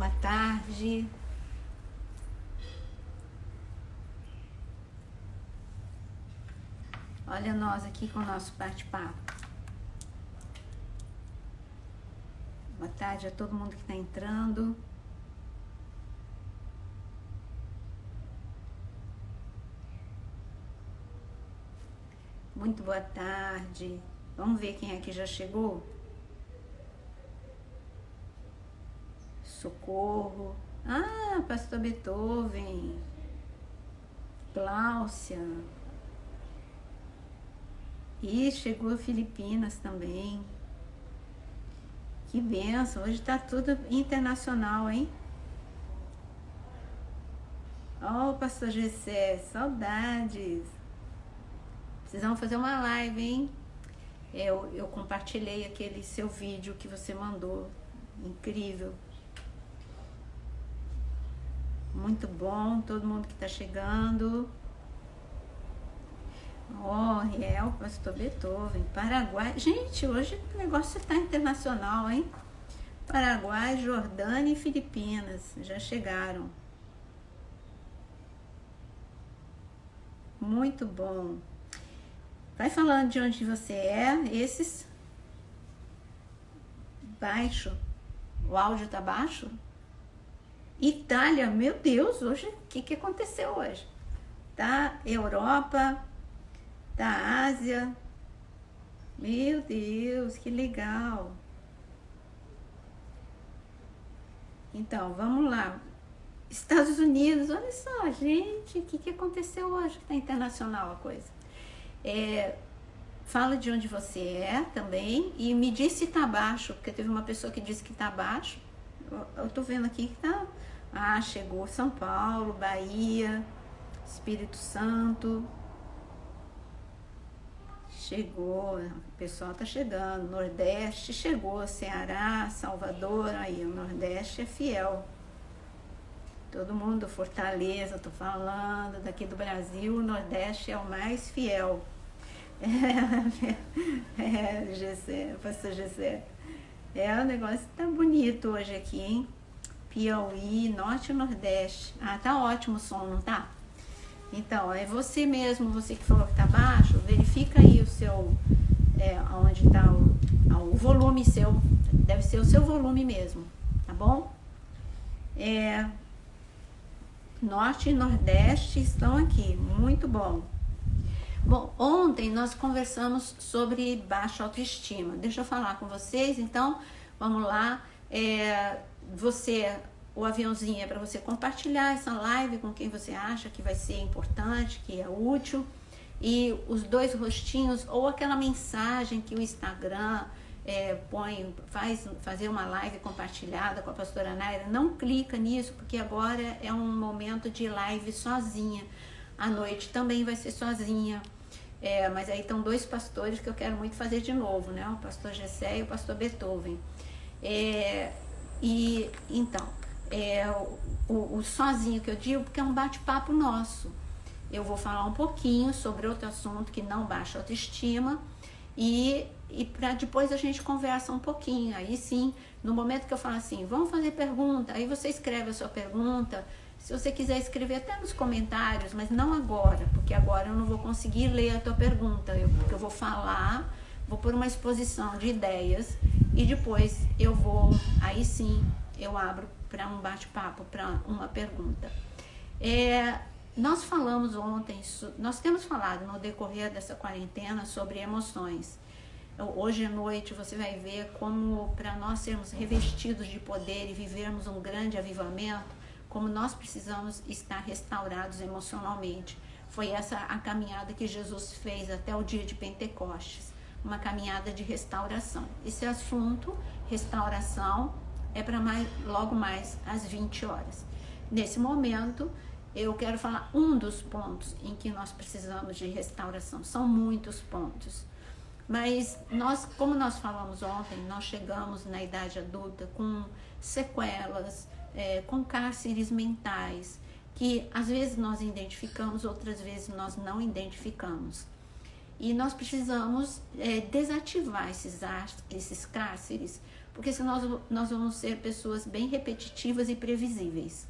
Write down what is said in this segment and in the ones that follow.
Boa tarde. Olha nós aqui com o nosso bate-papo. Boa tarde a todo mundo que está entrando. Muito boa tarde. Vamos ver quem é que já chegou? Socorro. Ah, Pastor Beethoven. Gláucia. E chegou a Filipinas também. Que bênção. Hoje tá tudo internacional, hein? Oh, Pastor Gessé, saudades. Precisamos fazer uma live, hein? Eu compartilhei aquele seu vídeo que você mandou. Incrível. Muito bom, todo mundo que tá chegando. Oh, Riel, Pastor Beethoven, Paraguai. Gente, hoje o negócio tá internacional, hein? Paraguai, Jordânia e Filipinas já chegaram. Muito bom. Vai falando de onde você é. Esses baixo. O áudio tá baixo? Itália, meu Deus, hoje, o que aconteceu hoje? Tá Europa, tá Ásia. Meu Deus, que legal. Então, vamos lá. Estados Unidos, olha só, gente, o que aconteceu hoje? Tá internacional a coisa. Fala de onde você é também e me diz se tá baixo, porque teve uma pessoa que disse que tá baixo. Eu tô vendo aqui que tá... Ah, chegou São Paulo, Bahia, Espírito Santo. Chegou, o pessoal tá chegando. Nordeste chegou, Ceará, Salvador. Aí, o Nordeste é fiel. Todo mundo, Fortaleza, tô falando. Daqui do Brasil, o Nordeste é o mais fiel. Gessé, Pastor Gessé. O negócio tá bonito hoje aqui, hein? Piauí, Norte e Nordeste. Ah, tá ótimo o som, não tá? Então, é você mesmo, você que falou que tá baixo, verifica aí o seu, onde tá o volume seu, deve ser o seu volume mesmo, tá bom? Norte e Nordeste estão aqui, muito bom. Bom, ontem nós conversamos sobre baixa autoestima. Deixa eu falar com vocês, então, vamos lá. O aviãozinho é para você compartilhar essa live com quem você acha que vai ser importante, que é útil. E os dois rostinhos, ou aquela mensagem que o Instagram fazer uma live compartilhada com a pastora Naira, não clica nisso, porque agora é um momento de live sozinha. À noite também vai ser sozinha. Mas aí estão dois pastores que eu quero muito fazer de novo, né? O pastor Gessé e o pastor Beethoven. Então, o sozinho que eu digo, porque é um bate-papo nosso. Eu vou falar um pouquinho sobre outro assunto que não baixa autoestima e para depois a gente conversa um pouquinho. Aí sim, no momento que eu falo assim, vamos fazer pergunta, aí você escreve a sua pergunta. Se você quiser escrever até nos comentários, mas não agora, porque agora eu não vou conseguir ler a tua pergunta, porque eu vou falar, vou pôr uma exposição de ideias e depois aí sim, eu abro para um bate-papo, para uma pergunta. Nós falamos ontem, nós temos falado no decorrer dessa quarentena sobre emoções. Hoje à noite você vai ver como para nós sermos revestidos de poder e vivermos um grande avivamento, como nós precisamos estar restaurados emocionalmente. Foi essa a caminhada que Jesus fez até o dia de Pentecostes, uma caminhada de restauração. Esse assunto, restauração, é para logo mais às 20 horas. Nesse momento, eu quero falar um dos pontos em que nós precisamos de restauração. São muitos pontos. Mas como nós falamos ontem, nós chegamos na idade adulta com sequelas, com cárceres mentais, que às vezes nós identificamos, outras vezes nós não identificamos. E nós precisamos desativar esses cárceres, porque senão nós vamos ser pessoas bem repetitivas e previsíveis.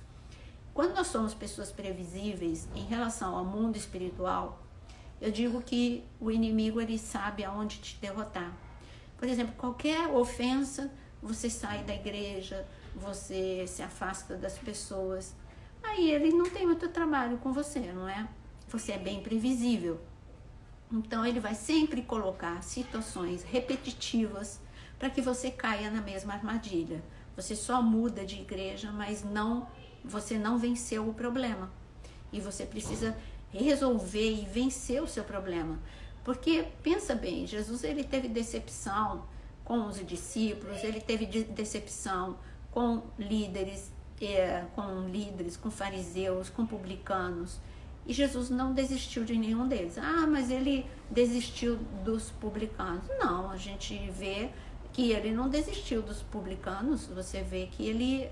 Quando nós somos pessoas previsíveis em relação ao mundo espiritual, eu digo que o inimigo ele sabe aonde te derrotar. Por exemplo, qualquer ofensa, você sai da igreja, você se afasta das pessoas. Aí ele não tem muito trabalho com você, não é? Você é bem previsível. Então ele vai sempre colocar situações repetitivas para que você caia na mesma armadilha. Você só muda de igreja, mas você não venceu o problema. E você precisa resolver e vencer o seu problema. Porque, pensa bem, Jesus ele teve decepção com os discípulos, ele teve decepção com líderes, com fariseus, com publicanos. E Jesus não desistiu de nenhum deles. Ah, mas ele desistiu dos publicanos. Não, a gente vê que ele não desistiu dos publicanos. Você vê que ele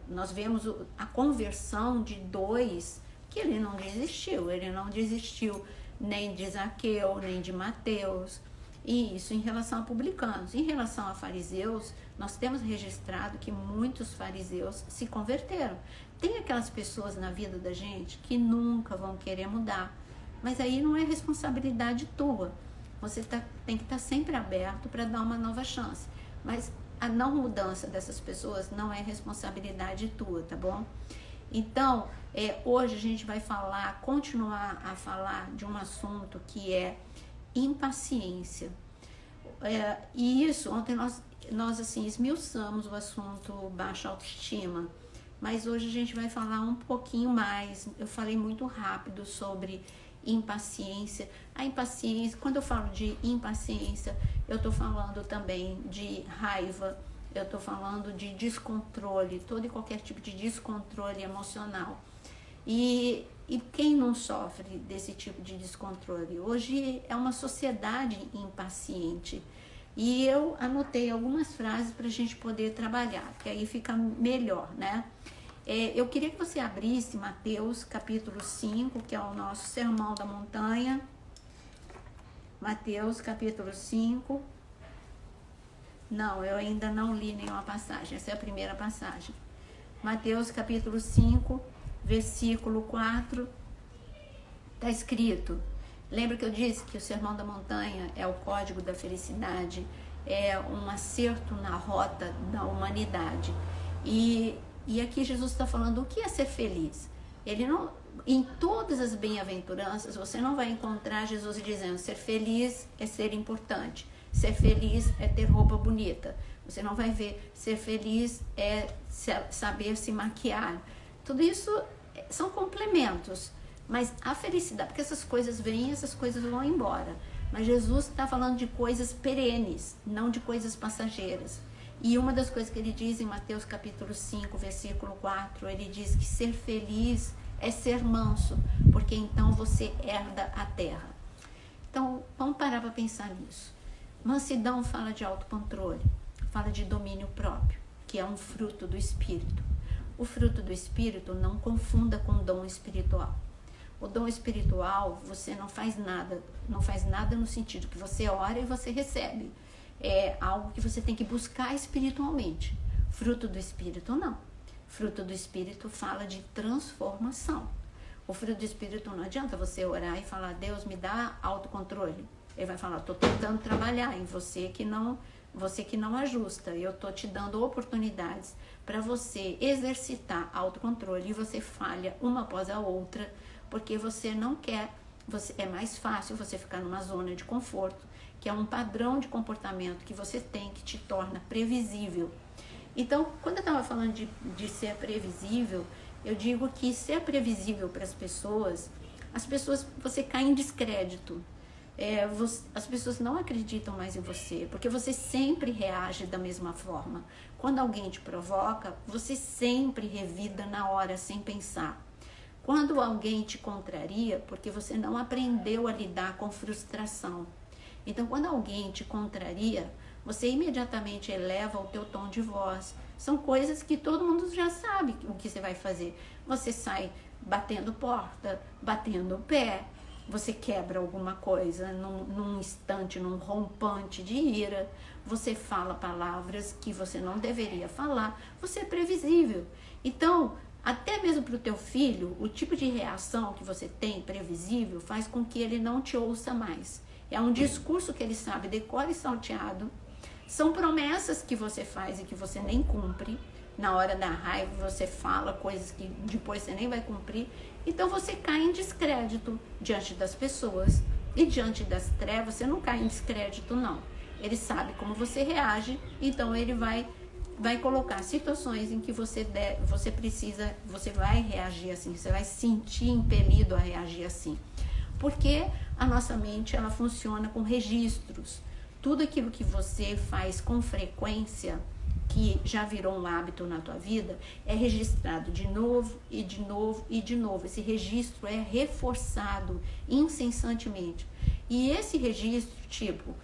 nós vemos a conversão de 2, que ele não desistiu. Ele não desistiu nem de Zaqueu, nem de Mateus. E isso em relação a publicanos. Em relação a fariseus, nós temos registrado que muitos fariseus se converteram. Tem aquelas pessoas na vida da gente que nunca vão querer mudar, mas aí não é responsabilidade tua. Você tem que estar sempre aberto para dar uma nova chance. Mas a não mudança dessas pessoas não é responsabilidade tua, tá bom? Então, hoje a gente vai continuar a falar de um assunto que é impaciência. E isso, ontem nós assim, esmiuçamos o assunto baixa autoestima, mas hoje a gente vai falar um pouquinho mais. Eu falei muito rápido sobre impaciência. A impaciência, quando eu falo de impaciência, eu estou falando também de raiva, eu estou falando de descontrole, todo e qualquer tipo de descontrole emocional. E quem não sofre desse tipo de descontrole? Hoje é uma sociedade impaciente. E eu anotei algumas frases para a gente poder trabalhar, que aí fica melhor, né? Eu queria que você abrisse Mateus capítulo 5, que é o nosso Sermão da Montanha. Mateus capítulo 5. Não, eu ainda não li nenhuma passagem, essa é a primeira passagem. Mateus capítulo 5, versículo 4, está escrito. Lembra que eu disse que o Sermão da Montanha é o código da felicidade, é um acerto na rota da humanidade. E aqui Jesus está falando o que é ser feliz. Em todas as bem-aventuranças, você não vai encontrar Jesus dizendo ser feliz é ser importante, ser feliz é ter roupa bonita. Você não vai ver ser feliz é saber se maquiar. Tudo isso são complementos. Mas a felicidade, porque essas coisas vêm, essas coisas vão embora. Mas Jesus está falando de coisas perenes, não de coisas passageiras. E uma das coisas que ele diz em Mateus capítulo 5, versículo 4, ele diz que ser feliz é ser manso, porque então você herda a terra. Então, vamos parar para pensar nisso. Mansidão fala de autocontrole, fala de domínio próprio, que é um fruto do Espírito. O fruto do Espírito não confunda com dom espiritual. O dom espiritual, você não faz nada no sentido que você ora e você recebe. É algo que você tem que buscar espiritualmente. Fruto do Espírito, não. Fruto do Espírito fala de transformação. O fruto do Espírito não adianta você orar e falar, Deus me dá autocontrole. Ele vai falar, estou tentando trabalhar em você que não ajusta. Eu estou te dando oportunidades para você exercitar autocontrole e você falha uma após a outra, porque você não quer, é mais fácil você ficar numa zona de conforto, que é um padrão de comportamento que você tem que te torna previsível. Então, quando eu estava falando de ser previsível, eu digo que ser previsível para as pessoas, você cai em descrédito. As pessoas não acreditam mais em você, porque você sempre reage da mesma forma. Quando alguém te provoca, você sempre revida na hora, sem pensar. Quando alguém te contraria, porque você não aprendeu a lidar com frustração. Então, quando alguém te contraria, você imediatamente eleva o teu tom de voz. São coisas que todo mundo já sabe o que você vai fazer. Você sai batendo porta, batendo o pé, você quebra alguma coisa num instante, num rompante de ira, você fala palavras que você não deveria falar, você é previsível. Então, até mesmo para o teu filho, o tipo de reação que você tem previsível faz com que ele não te ouça mais. É um discurso que ele sabe de cor e salteado, são promessas que você faz e que você nem cumpre. Na hora da raiva você fala coisas que depois você nem vai cumprir. Então você cai em descrédito diante das pessoas. E diante das trevas você não cai em descrédito, não. Ele sabe como você reage, então ele vai colocar situações em que você vai reagir assim, você vai se sentir impelido a reagir assim. Porque a nossa mente, ela funciona com registros. Tudo aquilo que você faz com frequência, que já virou um hábito na tua vida, é registrado de novo e de novo e de novo. Esse registro é reforçado incessantemente. E esse registro, tipo,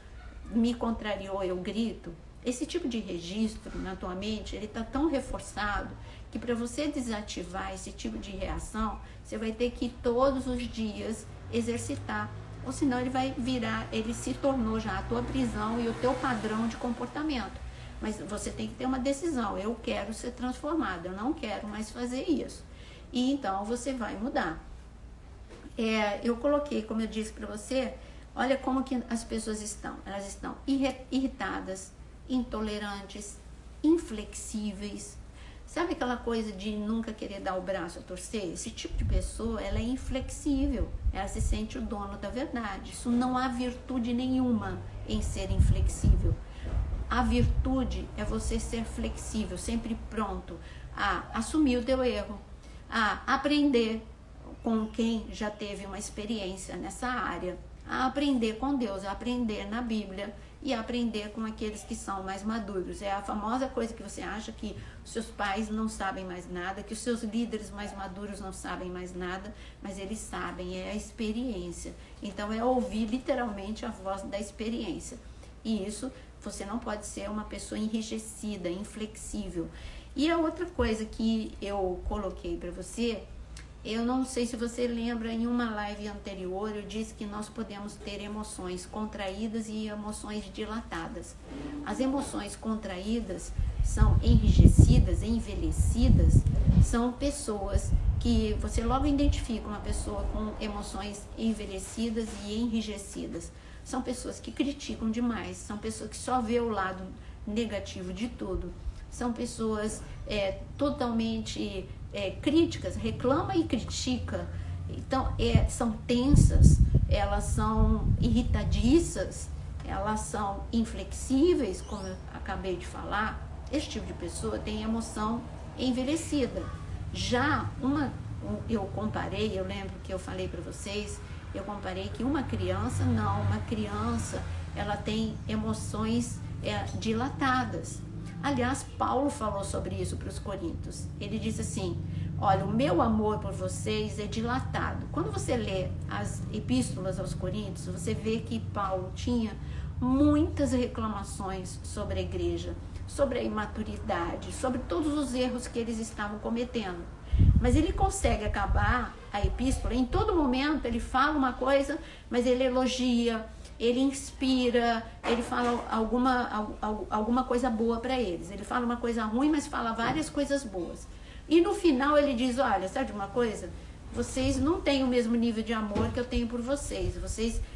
me contrariou, eu grito, esse tipo de registro na tua mente, ele está tão reforçado que para você desativar esse tipo de reação, você vai ter que todos os dias exercitar. Ou senão ele se tornou já a tua prisão e o teu padrão de comportamento. Mas você tem que ter uma decisão, eu quero ser transformado, eu não quero mais fazer isso. E então você vai mudar. Eu coloquei, como eu disse para você, olha como que as pessoas estão. Elas estão irritadas, intolerantes, inflexíveis. Sabe aquela coisa de nunca querer dar o braço a torcer? Esse tipo de pessoa, ela é inflexível. Ela se sente o dono da verdade. Isso não há virtude nenhuma em ser inflexível. A virtude é você ser flexível, sempre pronto a assumir o teu erro, a aprender com quem já teve uma experiência nessa área, a aprender com Deus, a aprender na Bíblia e a aprender com aqueles que são mais maduros. É a famosa coisa que você acha que os seus pais não sabem mais nada, que os seus líderes mais maduros não sabem mais nada, mas eles sabem, é a experiência. Então é ouvir literalmente a voz da experiência. E isso, você não pode ser uma pessoa enrijecida, inflexível. E a outra coisa que eu coloquei para você, eu não sei se você lembra, em uma live anterior eu disse que nós podemos ter emoções contraídas e emoções dilatadas. As emoções contraídas são enrijecidas, envelhecidas, são pessoas que você logo identifica uma pessoa com emoções envelhecidas e enrijecidas. São pessoas que criticam demais, são pessoas que só vê o lado negativo de tudo. São pessoas totalmente críticas, reclama e critica. Então, são tensas, elas são irritadiças, elas são inflexíveis, como eu acabei de falar. Esse tipo de pessoa tem emoção envelhecida. Já eu comparei, eu lembro que eu falei para vocês, eu comparei que uma criança, ela tem emoções dilatadas. Aliás, Paulo falou sobre isso para os Coríntios. Ele disse assim, olha, o meu amor por vocês é dilatado. Quando você lê as epístolas aos Coríntios, você vê que Paulo tinha muitas reclamações sobre a igreja, sobre a imaturidade, sobre todos os erros que eles estavam cometendo. Mas ele consegue acabar a epístola, em todo momento ele fala uma coisa, mas ele elogia, ele inspira, ele fala alguma coisa boa para eles. Ele fala uma coisa ruim, mas fala várias coisas boas. E no final ele diz, olha, sabe uma coisa? Vocês não têm o mesmo nível de amor que eu tenho por vocês.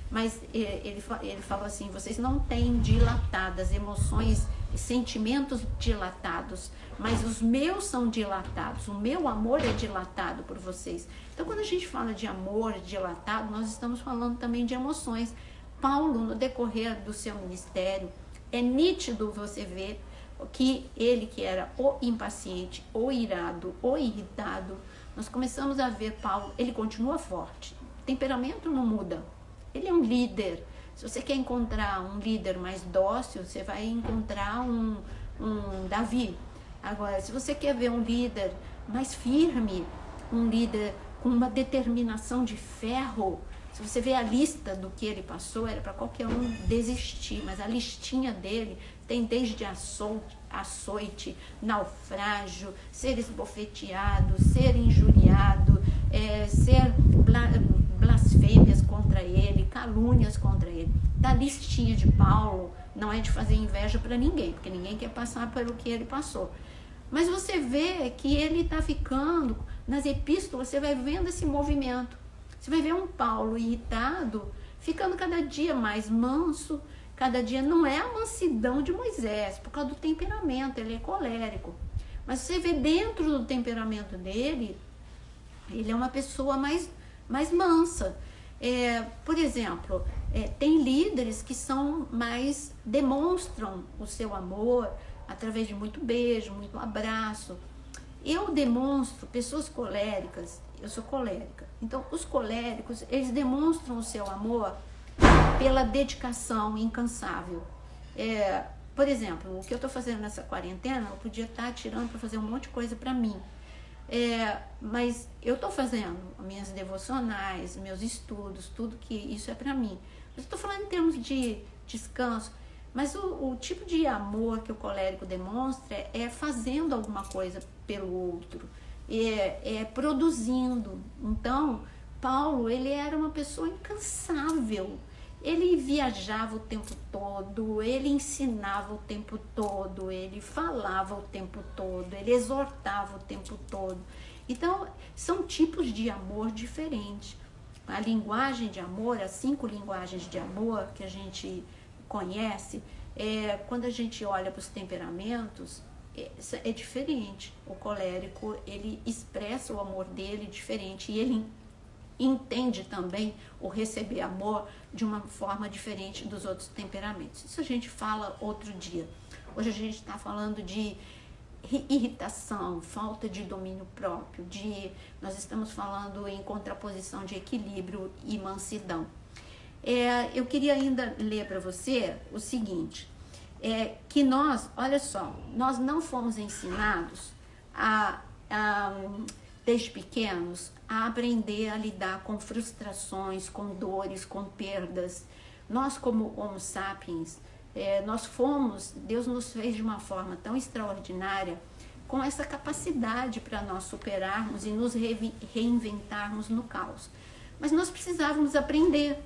Mas ele falou assim, vocês não têm dilatadas emoções, sentimentos dilatados, mas os meus são dilatados, o meu amor é dilatado por vocês. Então, quando a gente fala de amor dilatado, nós estamos falando também de emoções. Paulo, no decorrer do seu ministério, é nítido você ver que ele, que era ou impaciente, ou irado, ou irritado, nós começamos a ver Paulo, ele continua forte, o temperamento não muda, ele é um líder. Se você quer encontrar um líder mais dócil, você vai encontrar um Davi. Agora, se você quer ver um líder mais firme, um líder com uma determinação de ferro, se você vê a lista do que ele passou, era para qualquer um desistir, mas a listinha dele tem desde açoite, naufrágio, ser esbofeteado, ser injuriado, ser blasfêmias contra contra ele, calúnias contra ele. Da listinha de Paulo, não é de fazer inveja para ninguém, porque ninguém quer passar pelo que ele passou. Mas você vê que ele está ficando, nas epístolas, você vai vendo esse movimento. Você vai ver um Paulo irritado, ficando cada dia mais manso, cada dia não é a mansidão de Moisés, por causa do temperamento, ele é colérico. Mas você vê dentro do temperamento dele, ele é uma pessoa mais mansa. Por exemplo, tem líderes que demonstram o seu amor através de muito beijo, muito abraço. Eu demonstro pessoas coléricas, eu sou colérica. Então, os coléricos, eles demonstram o seu amor pela dedicação incansável. Por exemplo, o que eu estou fazendo nessa quarentena, eu podia estar tirando para fazer um monte de coisa para mim. Mas eu estou fazendo minhas devocionais, meus estudos, tudo que isso é para mim. Eu estou falando em termos de descanso, mas o tipo de amor que o colérico demonstra é fazendo alguma coisa pelo outro, produzindo. Então, Paulo, ele era uma pessoa incansável. Ele viajava o tempo todo, ele ensinava o tempo todo, ele falava o tempo todo, ele exortava o tempo todo. Então, são tipos de amor diferentes. A linguagem de amor, as 5 linguagens de amor que a gente conhece, quando a gente olha para os temperamentos, é diferente. O colérico, ele expressa o amor dele diferente e ele entende também o receber amor de uma forma diferente dos outros temperamentos. Isso a gente fala outro dia. Hoje a gente está falando de irritação, falta de domínio próprio, nós estamos falando em contraposição de equilíbrio e mansidão. Eu queria ainda ler para você o seguinte, que nós, olha só, nós não fomos ensinados desde pequenos, a aprender a lidar com frustrações, com dores, com perdas. Nós, como Homo sapiens, Deus nos fez de uma forma tão extraordinária, com essa capacidade para nós superarmos e nos reinventarmos no caos. Mas nós precisávamos aprender.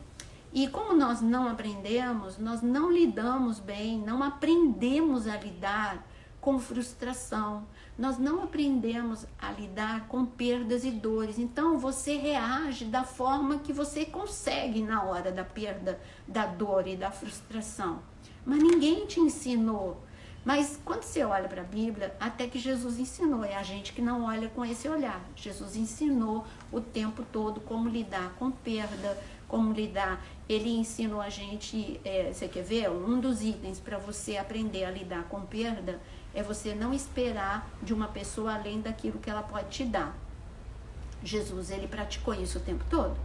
E como nós não aprendemos, nós não lidamos bem, não aprendemos a lidar com frustração, nós não aprendemos a lidar com perdas e dores. Então você reage da forma que você consegue na hora da perda, da dor e da frustração. Mas ninguém te ensinou. Mas quando você olha para a Bíblia, até que Jesus ensinou, é a gente que não olha com esse olhar. Jesus ensinou o tempo todo como lidar com perda, como lidar. Ele ensinou a gente, você quer ver? Um dos itens para você aprender a lidar com perda é você não esperar de uma pessoa além daquilo que ela pode te dar. Jesus, ele praticou isso o tempo todo.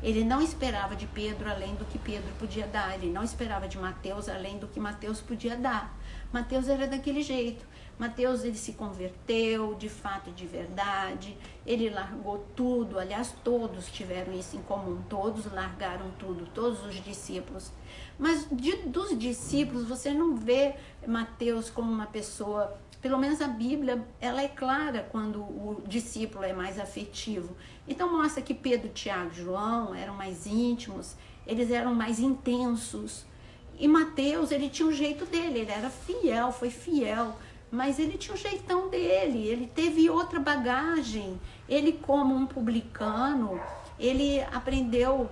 Ele não esperava de Pedro além do que Pedro podia dar. Ele não esperava de Mateus além do que Mateus podia dar. Mateus era daquele jeito. Mateus, ele se converteu de fato e de verdade. Ele largou tudo. Aliás, todos tiveram isso em comum. Todos largaram tudo, todos os discípulos. Mas dos discípulos, você não vê Mateus como uma pessoa... Pelo menos a Bíblia, ela é clara quando o discípulo é mais afetivo. Então mostra que Pedro, Tiago e João eram mais íntimos, eles eram mais intensos. E Mateus, ele tinha um jeito dele, ele era fiel, foi fiel, mas ele tinha um jeitão dele, ele teve outra bagagem. Ele, como um publicano, ele aprendeu,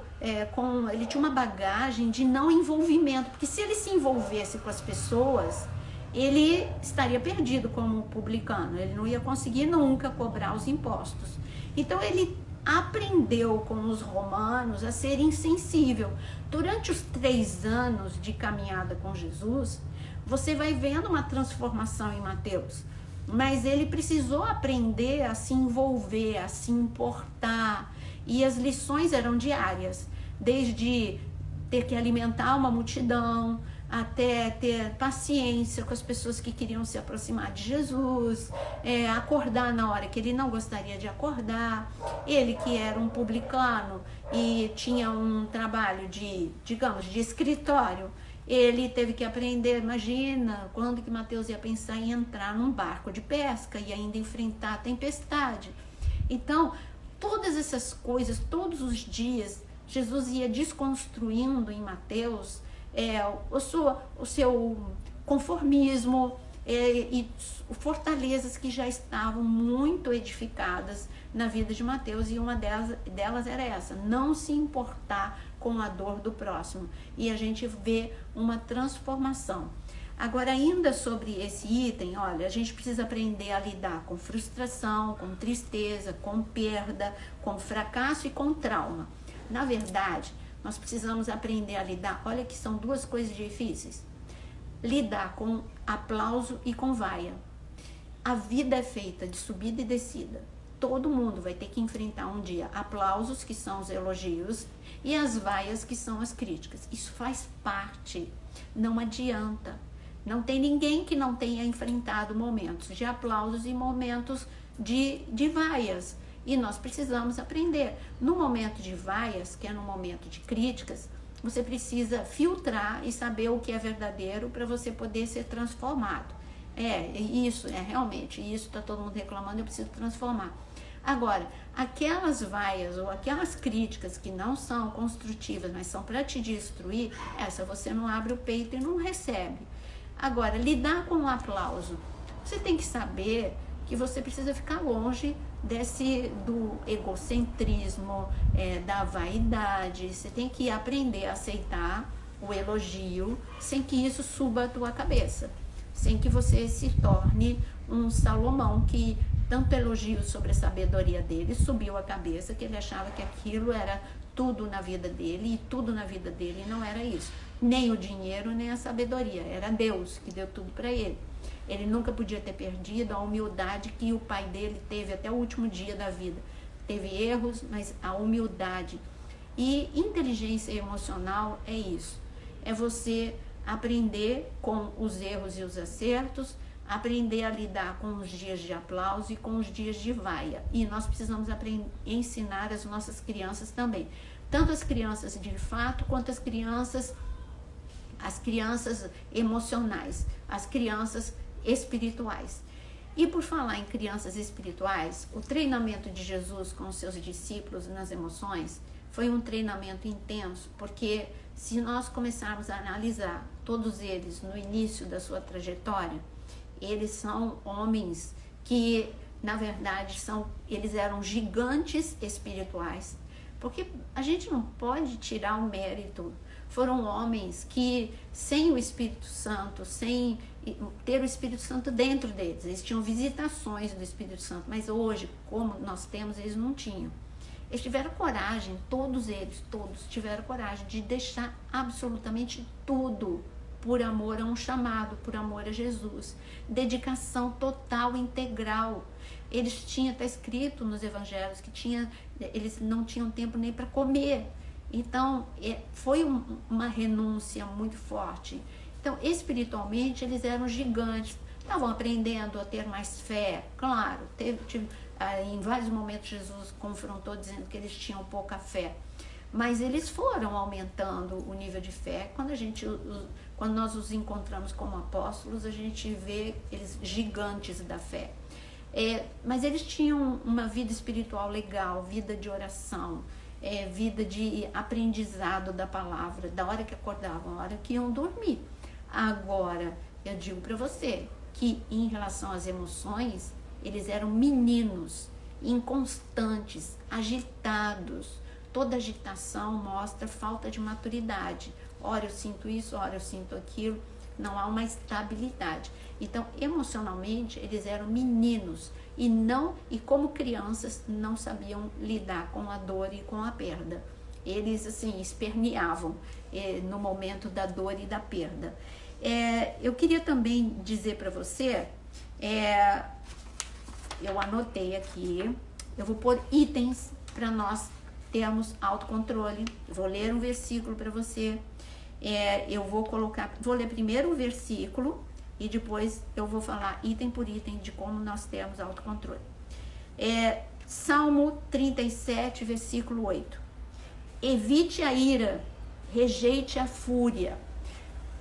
ele tinha uma bagagem de não envolvimento, porque se ele se envolvesse com as pessoas... ele estaria perdido como publicano, ele não ia conseguir nunca cobrar os impostos. Então ele aprendeu com os romanos a ser insensível. Durante os 3 anos de caminhada com Jesus, você vai vendo uma transformação em Mateus, mas ele precisou aprender a se envolver, a se importar, e as lições eram diárias, desde ter que alimentar uma multidão, até ter paciência com as pessoas que queriam se aproximar de Jesus, acordar na hora que ele não gostaria de acordar. Ele, que era um publicano e tinha um trabalho de escritório, ele teve que aprender. Imagina quando que Mateus ia pensar em entrar num barco de pesca e ainda enfrentar a tempestade. Então, todas essas coisas, todos os dias, Jesus ia desconstruindo em Mateus o seu conformismo e fortalezas que já estavam muito edificadas na vida de Mateus, e uma delas era essa: não se importar com a dor do próximo. E a gente vê uma transformação. Agora, ainda sobre esse item, olha, a gente precisa aprender a lidar com frustração, com tristeza, com perda, com fracasso e com trauma. Na verdade, nós precisamos aprender a lidar, olha que são duas coisas difíceis: lidar com aplauso e com vaia. A vida é feita de subida e descida. Todo mundo vai ter que enfrentar um dia aplausos, que são os elogios, e as vaias, que são as críticas. Isso faz parte, não adianta. Não tem ninguém que não tenha enfrentado momentos de aplausos e momentos de vaias. E nós precisamos aprender. No momento de vaias, que é no momento de críticas, você precisa filtrar e saber o que é verdadeiro para você poder ser transformado. Realmente, isso está todo mundo reclamando, eu preciso transformar. Agora, aquelas vaias ou aquelas críticas que não são construtivas, mas são para te destruir, essa você não abre o peito e não recebe. Agora, lidar com o aplauso, você tem que saber que você precisa ficar longe do egocentrismo, da vaidade. Você tem que aprender a aceitar o elogio sem que isso suba a tua cabeça, sem que você se torne um Salomão que tanto elogio sobre a sabedoria dele subiu a cabeça, que ele achava que aquilo era tudo na vida dele, e tudo na vida dele não era isso. Nem o dinheiro, nem a sabedoria. Era Deus que deu tudo para ele. Ele nunca podia ter perdido a humildade que o pai dele teve até o último dia da vida. Teve erros, mas a humildade. E inteligência emocional é isso. É você aprender com os erros e os acertos, aprender a lidar com os dias de aplauso e com os dias de vaia. E nós precisamos ensinar as nossas crianças também. Tanto as crianças de fato, quanto as crianças emocionais, as crianças espirituais. E por falar em crianças espirituais, o treinamento de Jesus com os seus discípulos nas emoções foi um treinamento intenso, porque se nós começarmos a analisar todos eles no início da sua trajetória, eles são homens que, na verdade, eles eram gigantes espirituais, porque a gente não pode tirar o mérito. Foram homens que, sem o Espírito Santo, sem ter o Espírito Santo dentro deles, eles tinham visitações do Espírito Santo, mas hoje, como nós temos, eles não tinham. Eles tiveram coragem, todos tiveram coragem de deixar absolutamente tudo por amor a um chamado, por amor a Jesus. Dedicação total, integral. Eles tinham, está escrito nos evangelhos, que eles não tinham tempo nem para comer. Então, foi uma renúncia muito forte. Então, espiritualmente, eles eram gigantes. Estavam aprendendo a ter mais fé, claro. Em vários momentos, Jesus confrontou dizendo que eles tinham pouca fé. Mas eles foram aumentando o nível de fé. Quando nós os encontramos como apóstolos, a gente vê eles gigantes da fé. Mas eles tinham uma vida espiritual legal, vida de oração, vida de aprendizado da palavra, da hora que acordavam, da hora que iam dormir. Agora, eu digo para você que em relação às emoções, eles eram meninos, inconstantes, agitados. Toda agitação mostra falta de maturidade. Ora eu sinto isso, ora eu sinto aquilo, não há uma estabilidade. Então, emocionalmente, eles eram meninos e como crianças não sabiam lidar com a dor e com a perda. Eles, assim, esperneavam no momento da dor e da perda. Eu queria também dizer para você, eu anotei aqui, eu vou pôr itens para nós termos autocontrole. Eu vou ler um versículo para você. Vou ler primeiro o versículo e depois eu vou falar item por item de como nós temos autocontrole. Salmo 37, versículo 8. Evite a ira, rejeite a fúria.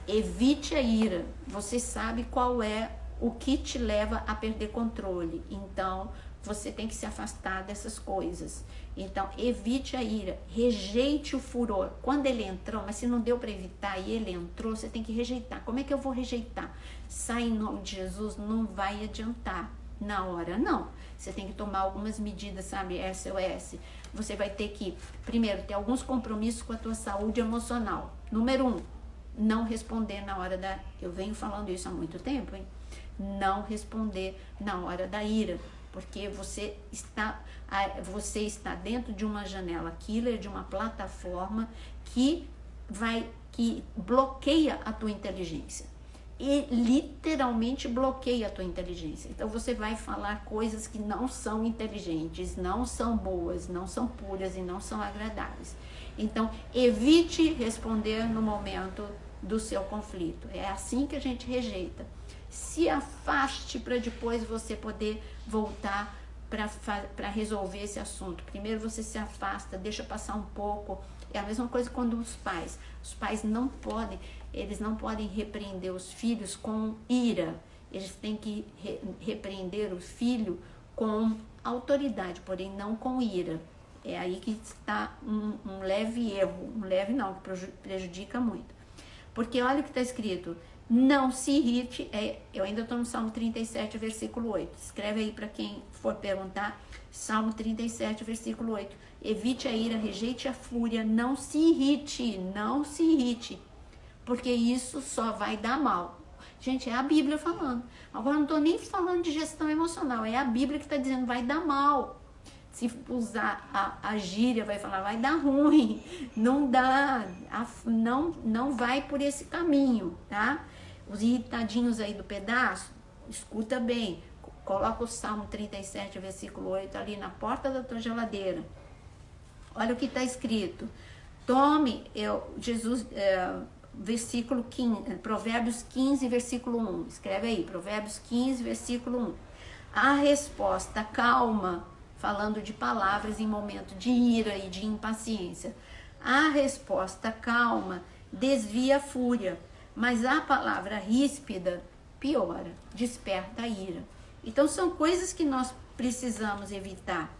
Evite a ira. Você sabe qual é o que te leva a perder controle. Então, você tem que se afastar dessas coisas. Então, evite a ira, rejeite o furor. Quando ele entrou, mas se não deu para evitar e ele entrou, você tem que rejeitar. Como é que eu vou rejeitar? Sai em nome de Jesus, não vai adiantar na hora, não. Você tem que tomar algumas medidas, sabe, SOS. Você vai ter que, primeiro, ter alguns compromissos com a tua saúde emocional. Número 1, não responder na hora da... Eu venho falando isso há muito tempo, hein? Não responder na hora da ira, porque você está dentro de uma janela killer, de uma plataforma que bloqueia a tua inteligência. E literalmente bloqueia a tua inteligência. Então você vai falar coisas que não são inteligentes, não são boas, não são puras e não são agradáveis. Então evite responder no momento do seu conflito. É assim que a gente rejeita. Se afaste para depois você poder voltar para resolver esse assunto. Primeiro você se afasta, deixa passar um pouco. É a mesma coisa quando os pais não podem, eles não podem repreender os filhos com ira. Eles têm que repreender o filho com autoridade, porém não com ira. É aí que está um leve erro, um leve não, que prejudica muito. Porque olha o que está escrito, não se irrite, eu ainda estou no Salmo 37, versículo 8, escreve aí para quem for perguntar, Salmo 37, versículo 8, evite a ira, rejeite a fúria, não se irrite, porque isso só vai dar mal. Gente, é a Bíblia falando, agora não estou nem falando de gestão emocional, é a Bíblia que está dizendo vai dar mal. Se usar a gíria, vai falar, vai dar ruim, não dá, não vai por esse caminho, tá? Os irritadinhos aí do pedaço, escuta bem, coloca o Salmo 37, versículo 8 ali na porta da tua geladeira. Olha o que está escrito. Versículo 15, Provérbios 15, versículo 1. Escreve aí, Provérbios 15, versículo 1. A resposta calma, falando de palavras em momento de ira e de impaciência. A resposta calma desvia a fúria, mas a palavra ríspida piora, desperta a ira. Então são coisas que nós precisamos evitar.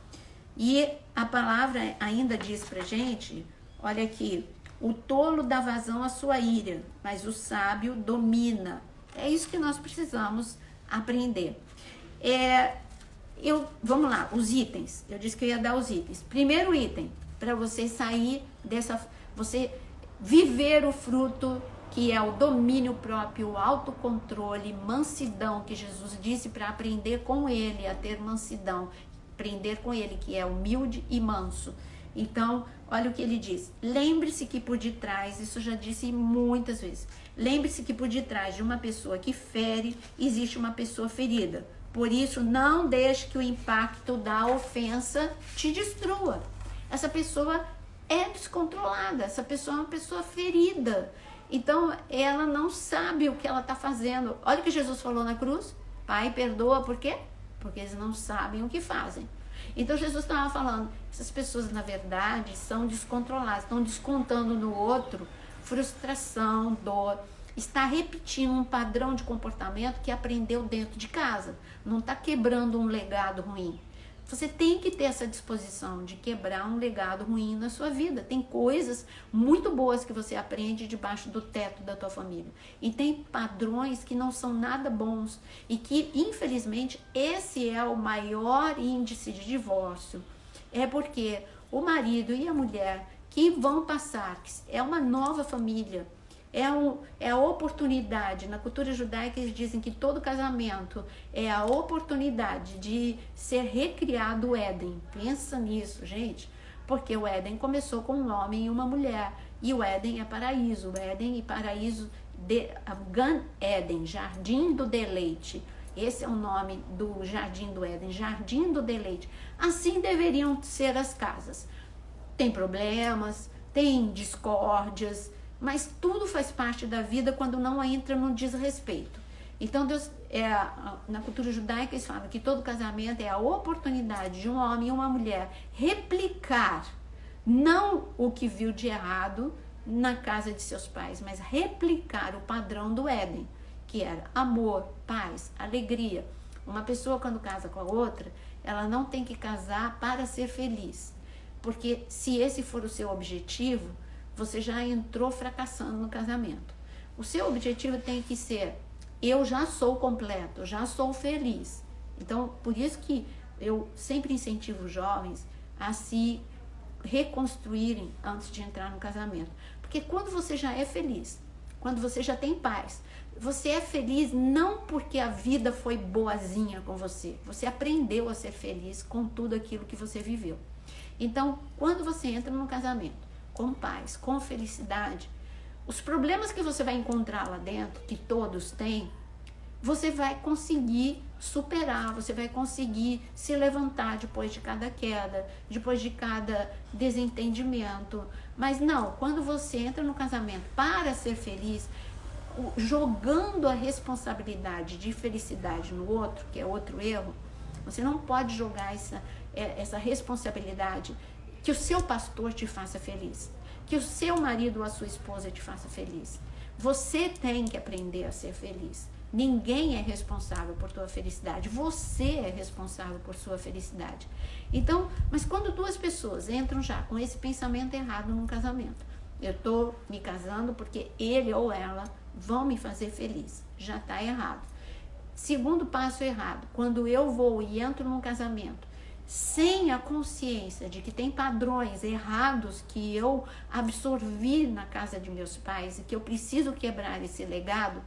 E a palavra ainda diz pra gente, olha aqui, o tolo dá vazão à sua ira, mas o sábio domina. É isso que nós precisamos aprender. Vamos lá, os itens. Eu disse que eu ia dar os itens. Primeiro item, para você sair você viver o fruto que é o domínio próprio, o autocontrole, mansidão, que Jesus disse para aprender com ele a ter mansidão, aprender com ele que é humilde e manso. Então, olha o que ele diz. Lembre-se que por detrás, isso eu já disse muitas vezes, lembre-se que por detrás de uma pessoa que fere, existe uma pessoa ferida. Por isso, não deixe que o impacto da ofensa te destrua. Essa pessoa é descontrolada, essa pessoa é uma pessoa ferida. Então, ela não sabe o que ela está fazendo. Olha o que Jesus falou na cruz. Pai, perdoa, por quê? Porque eles não sabem o que fazem. Então, Jesus estava falando, essas pessoas, na verdade, são descontroladas, estão descontando no outro frustração, dor, está repetindo um padrão de comportamento que aprendeu dentro de casa, não está quebrando um legado ruim. Você tem que ter essa disposição de quebrar um legado ruim na sua vida. Tem coisas muito boas que você aprende debaixo do teto da tua família. E tem padrões que não são nada bons. E que, infelizmente, esse é o maior índice de divórcio. É porque o marido e a mulher que vão passar, é uma nova família, é a oportunidade. Na cultura judaica eles dizem que todo casamento é a oportunidade de ser recriado o Éden. Pensa nisso, gente, porque o Éden começou com um homem e uma mulher, e o Éden é paraíso, o Éden e paraíso Gan Éden, jardim do deleite. Esse é o nome do jardim do Éden, jardim do deleite. Assim deveriam ser as casas. Tem problemas, tem discórdias, mas tudo faz parte da vida quando não entra no desrespeito. Então, Deus, na cultura judaica, eles falam que todo casamento é a oportunidade de um homem e uma mulher replicar, não o que viu de errado na casa de seus pais, mas replicar o padrão do Éden, que era amor, paz, alegria. Uma pessoa, quando casa com a outra, ela não tem que casar para ser feliz. Porque se esse for o seu objetivo, você já entrou fracassando no casamento. O seu objetivo tem que ser: eu já sou completo, eu já sou feliz. Então, por isso que eu sempre incentivo os jovens a se reconstruírem antes de entrar no casamento. Porque quando você já é feliz, quando você já tem paz, você é feliz não porque a vida foi boazinha com você. Você aprendeu a ser feliz com tudo aquilo que você viveu. Então, quando você entra num casamento com paz, com felicidade, os problemas que você vai encontrar lá dentro, que todos têm, você vai conseguir superar, você vai conseguir se levantar depois de cada queda, depois de cada desentendimento. Mas não, quando você entra no casamento para ser feliz, jogando a responsabilidade de felicidade no outro, que é outro erro, você não pode jogar essa responsabilidade que o seu pastor te faça feliz, que o seu marido ou a sua esposa te faça feliz. Você tem que aprender a ser feliz. Ninguém é responsável por tua felicidade, você é responsável por sua felicidade. Então, mas quando duas pessoas entram já com esse pensamento errado num casamento, eu tô me casando porque ele ou ela vão me fazer feliz, já tá errado. Segundo passo errado, quando eu vou e entro num casamento sem a consciência de que tem padrões errados que eu absorvi na casa de meus pais e que eu preciso quebrar esse legado,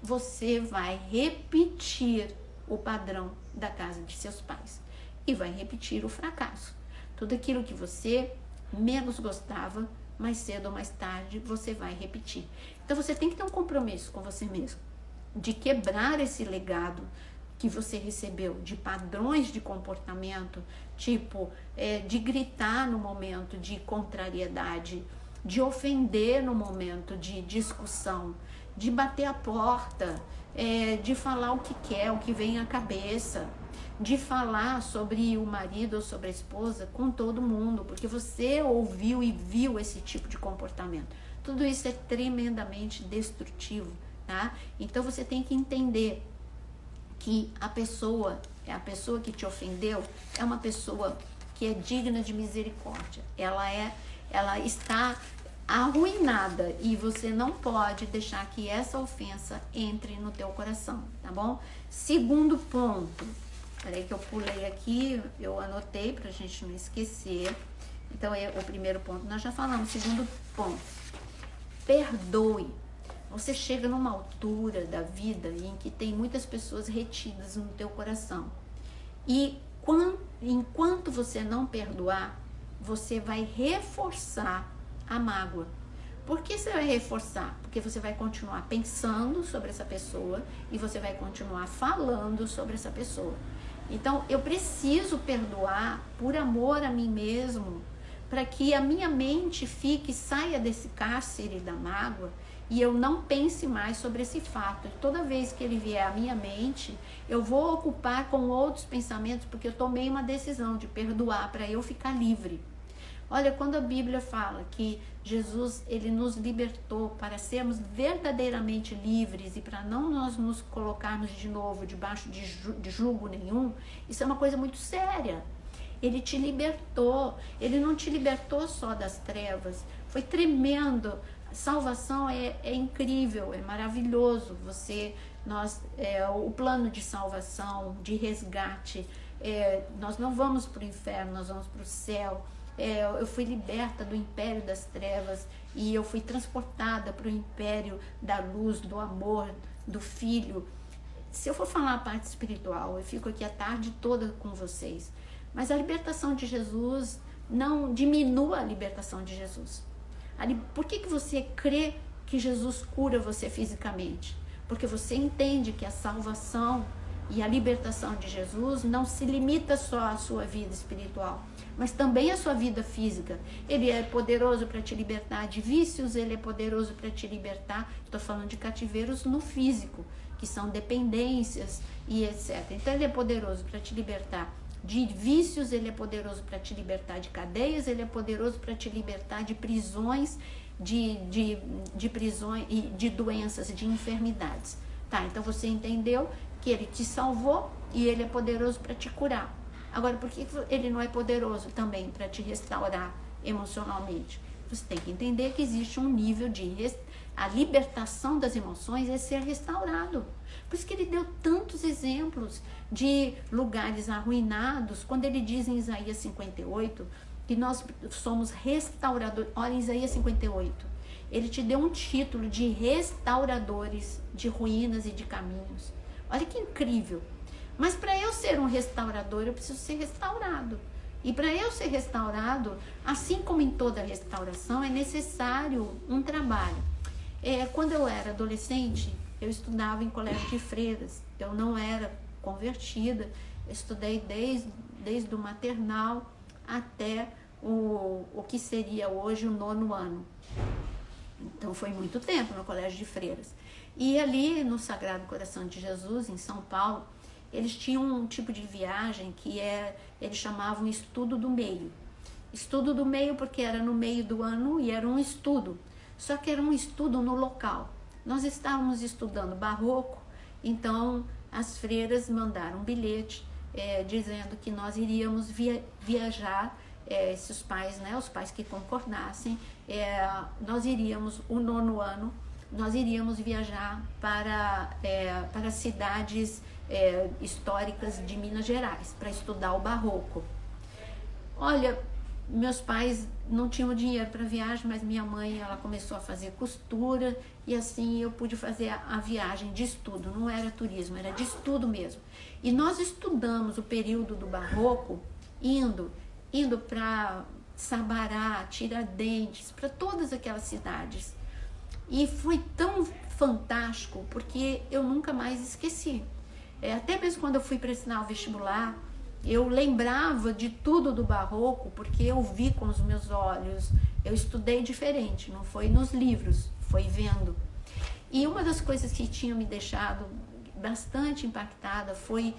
você vai repetir o padrão da casa de seus pais e vai repetir o fracasso. Tudo aquilo que você menos gostava, mais cedo ou mais tarde, você vai repetir. Então você tem que ter um compromisso com você mesmo, de quebrar esse legado que você recebeu, de padrões de comportamento, tipo de gritar no momento de contrariedade, de ofender no momento de discussão, de bater a porta, de falar o que quer, o que vem à cabeça, de falar sobre o marido ou sobre a esposa com todo mundo, porque você ouviu e viu esse tipo de comportamento. Tudo isso é tremendamente destrutivo, tá? Então você tem que entender que a pessoa que te ofendeu é uma pessoa que é digna de misericórdia. Ela está arruinada e você não pode deixar que essa ofensa entre no teu coração, tá bom? Segundo ponto, peraí que eu pulei aqui, eu anotei pra gente não esquecer. Então, o primeiro ponto nós já falamos. Segundo ponto, perdoe. Você chega numa altura da vida em que tem muitas pessoas retidas no teu coração. E enquanto você não perdoar, você vai reforçar a mágoa. Por que você vai reforçar? Porque você vai continuar pensando sobre essa pessoa e você vai continuar falando sobre essa pessoa. Então, eu preciso perdoar por amor a mim mesmo, para que a minha mente saia desse cárcere da mágoa e eu não pense mais sobre esse fato. Toda vez que ele vier à minha mente, eu vou ocupar com outros pensamentos, porque eu tomei uma decisão de perdoar para eu ficar livre. Olha, quando a Bíblia fala que Jesus, ele nos libertou para sermos verdadeiramente livres e para não nós nos colocarmos de novo debaixo de jugo nenhum, isso é uma coisa muito séria. Ele te libertou, ele não te libertou só das trevas, foi tremendo. Salvação é incrível, é maravilhoso. O plano de salvação, de resgate, nós não vamos para o inferno, nós vamos para o céu. Eu fui liberta do império das trevas e eu fui transportada para o império da luz, do amor, do Filho. Se eu for falar a parte espiritual, eu fico aqui a tarde toda com vocês. Mas a libertação de Jesus não diminua a libertação de Jesus. Por que você crê que Jesus cura você fisicamente? Porque você entende que a salvação e a libertação de Jesus não se limita só à sua vida espiritual, mas também à sua vida física. Ele é poderoso para te libertar de vícios, ele é poderoso para te libertar, estou falando de cativeiros no físico, que são dependências e etc. Então ele é poderoso para te libertar de vícios, ele é poderoso para te libertar de cadeias, ele é poderoso para te libertar de prisões, de prisões e de doenças, de enfermidades. Tá, então você entendeu que ele te salvou e ele é poderoso para te curar. Agora, por que ele não é poderoso também para te restaurar emocionalmente? Você tem que entender que existe um nível de a libertação das emoções é ser restaurado. Por isso que ele deu tantos exemplos de lugares arruinados, quando ele diz em Isaías 58 que nós somos restauradores. Olha, Isaías 58, ele te deu um título de restauradores de ruínas e de caminhos. Olha que incrível. Mas para eu ser um restaurador, eu preciso ser restaurado. E para eu ser restaurado, assim como em toda restauração, é necessário um trabalho. Quando eu era adolescente, eu estudava em colégio de freiras. Eu não era convertida, eu estudei desde o maternal até o que seria hoje o 9º ano. Então foi muito tempo no colégio de freiras. E ali no Sagrado Coração de Jesus, em São Paulo, eles tinham um tipo de viagem que eles chamavam estudo do meio. Estudo do meio porque era no meio do ano e era um estudo. Só que era um estudo no local. Nós estávamos estudando barroco, então as freiras mandaram um bilhete dizendo que nós iríamos viajar, se os pais, né, os pais que concordassem, nós iríamos, o 9º ano, nós iríamos viajar para cidades históricas de Minas Gerais, para estudar o barroco. Olha, meus pais não tinham dinheiro para viagem, mas minha mãe, ela começou a fazer costura e assim eu pude fazer a viagem de estudo. Não era turismo, era de estudo mesmo. E nós estudamos o período do barroco indo para Sabará, Tiradentes, para todas aquelas cidades. E foi tão fantástico porque eu nunca mais esqueci. Até mesmo quando eu fui prestar o vestibular, eu lembrava de tudo do barroco, porque eu vi com os meus olhos, eu estudei diferente, não foi nos livros, foi vendo. E uma das coisas que tinha me deixado bastante impactada foi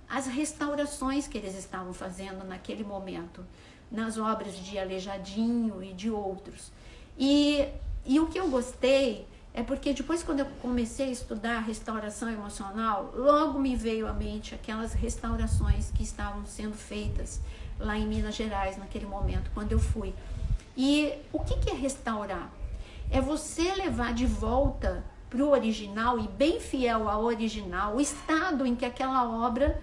as restaurações que eles estavam fazendo naquele momento, nas obras de Aleijadinho e de outros. E o que eu gostei é porque depois, quando eu comecei a estudar restauração emocional, logo me veio à mente aquelas restaurações que estavam sendo feitas lá em Minas Gerais naquele momento, quando eu fui. E o que é restaurar? É você levar de volta para o original, e bem fiel ao original, o estado em que aquela obra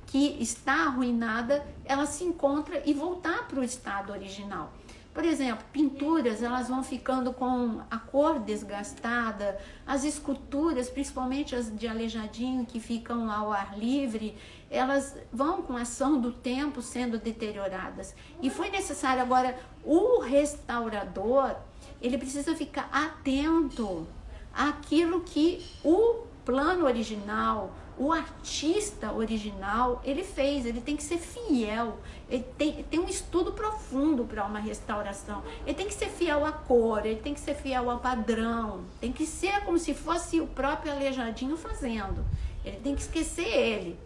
que está arruinada, ela se encontra, e voltar para o estado original. Por exemplo, pinturas, elas vão ficando com a cor desgastada, as esculturas, principalmente as de Aleijadinho, que ficam ao ar livre, elas vão com a ação do tempo sendo deterioradas. E foi necessário agora, o restaurador, ele precisa ficar atento àquilo que o plano original, o artista original, ele fez. Ele tem que ser fiel, ele tem um estudo profundo para uma restauração, ele tem que ser fiel à cor, ele tem que ser fiel ao padrão, tem que ser como se fosse o próprio Aleijadinho fazendo, ele tem que esquecer ele.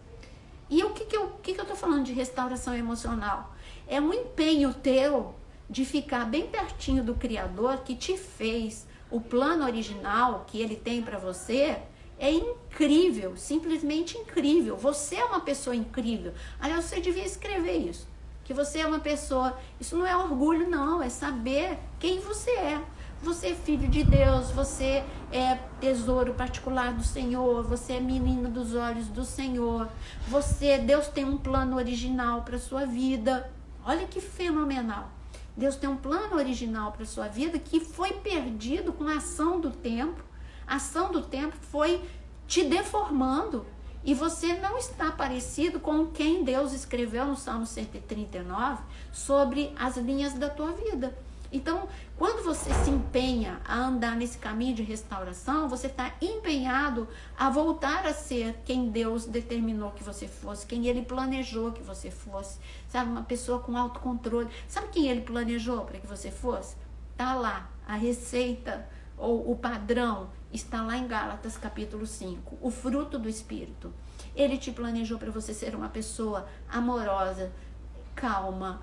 E o que eu estou falando de restauração emocional? É um empenho teu de ficar bem pertinho do Criador que te fez. O plano original que ele tem para você é incrível, simplesmente incrível. Você é uma pessoa incrível. Aliás, você devia escrever isso, que você é uma pessoa, isso não é orgulho não, é saber quem você é. Você é filho de Deus, você é tesouro particular do Senhor, você é menino dos olhos do Senhor, Deus tem um plano original para sua vida. Olha que fenomenal. Deus tem um plano original para sua vida que foi perdido com a ação do tempo. A ação do tempo foi te deformando e você não está parecido com quem Deus escreveu no Salmo 139 sobre as linhas da tua vida. Então, quando você se empenha a andar nesse caminho de restauração, você está empenhado a voltar a ser quem Deus determinou que você fosse, quem Ele planejou que você fosse, sabe? Uma pessoa com autocontrole. Sabe quem Ele planejou para que você fosse? Está lá, a receita ou o padrão está lá em Gálatas capítulo 5, o fruto do Espírito. Ele te planejou para você ser uma pessoa amorosa, calma,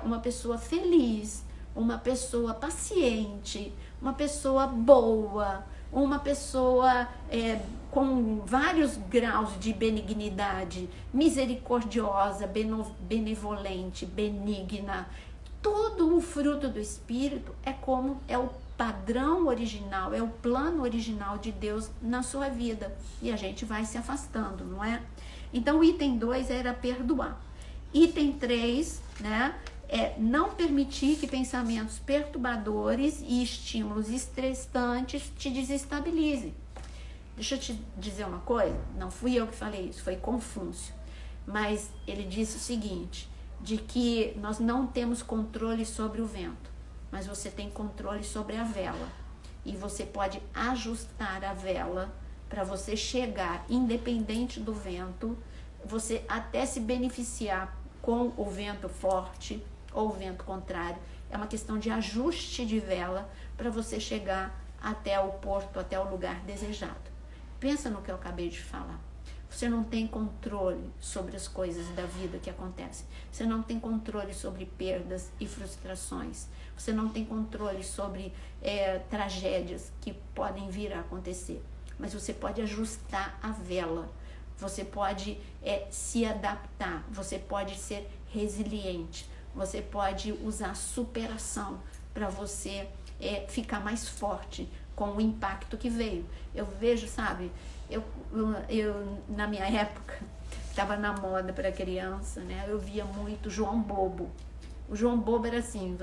uma pessoa feliz, uma pessoa paciente, uma pessoa boa, uma pessoa com vários graus de benignidade, misericordiosa, benevolente, benigna. Todo o fruto do Espírito é o padrão original, é o plano original de Deus na sua vida. E a gente vai se afastando, não é? Então, o item 2 era perdoar. Item 3, né, é não permitir que pensamentos perturbadores e estímulos estressantes te desestabilizem. Deixa eu te dizer uma coisa, não fui eu que falei isso, foi Confúcio. Mas ele disse o seguinte, de que nós não temos controle sobre o vento, mas você tem controle sobre a vela. E você pode ajustar a vela para você chegar, independente do vento, você até se beneficiar com o vento forte ou o vento contrário. É uma questão de ajuste de vela para você chegar até o porto, até o lugar desejado. Pensa no que eu acabei de falar. Você não tem controle sobre as coisas da vida que acontecem. Você não tem controle sobre perdas e frustrações. Você não tem controle sobre tragédias que podem vir a acontecer. Mas você pode ajustar a vela. Você pode se adaptar. Você pode ser resiliente. Você pode usar superação para você ficar mais forte com o impacto que veio. Eu vejo, sabe, eu na minha época, estava na moda para criança, né? Eu via muito João Bobo. O João Bobo era assim,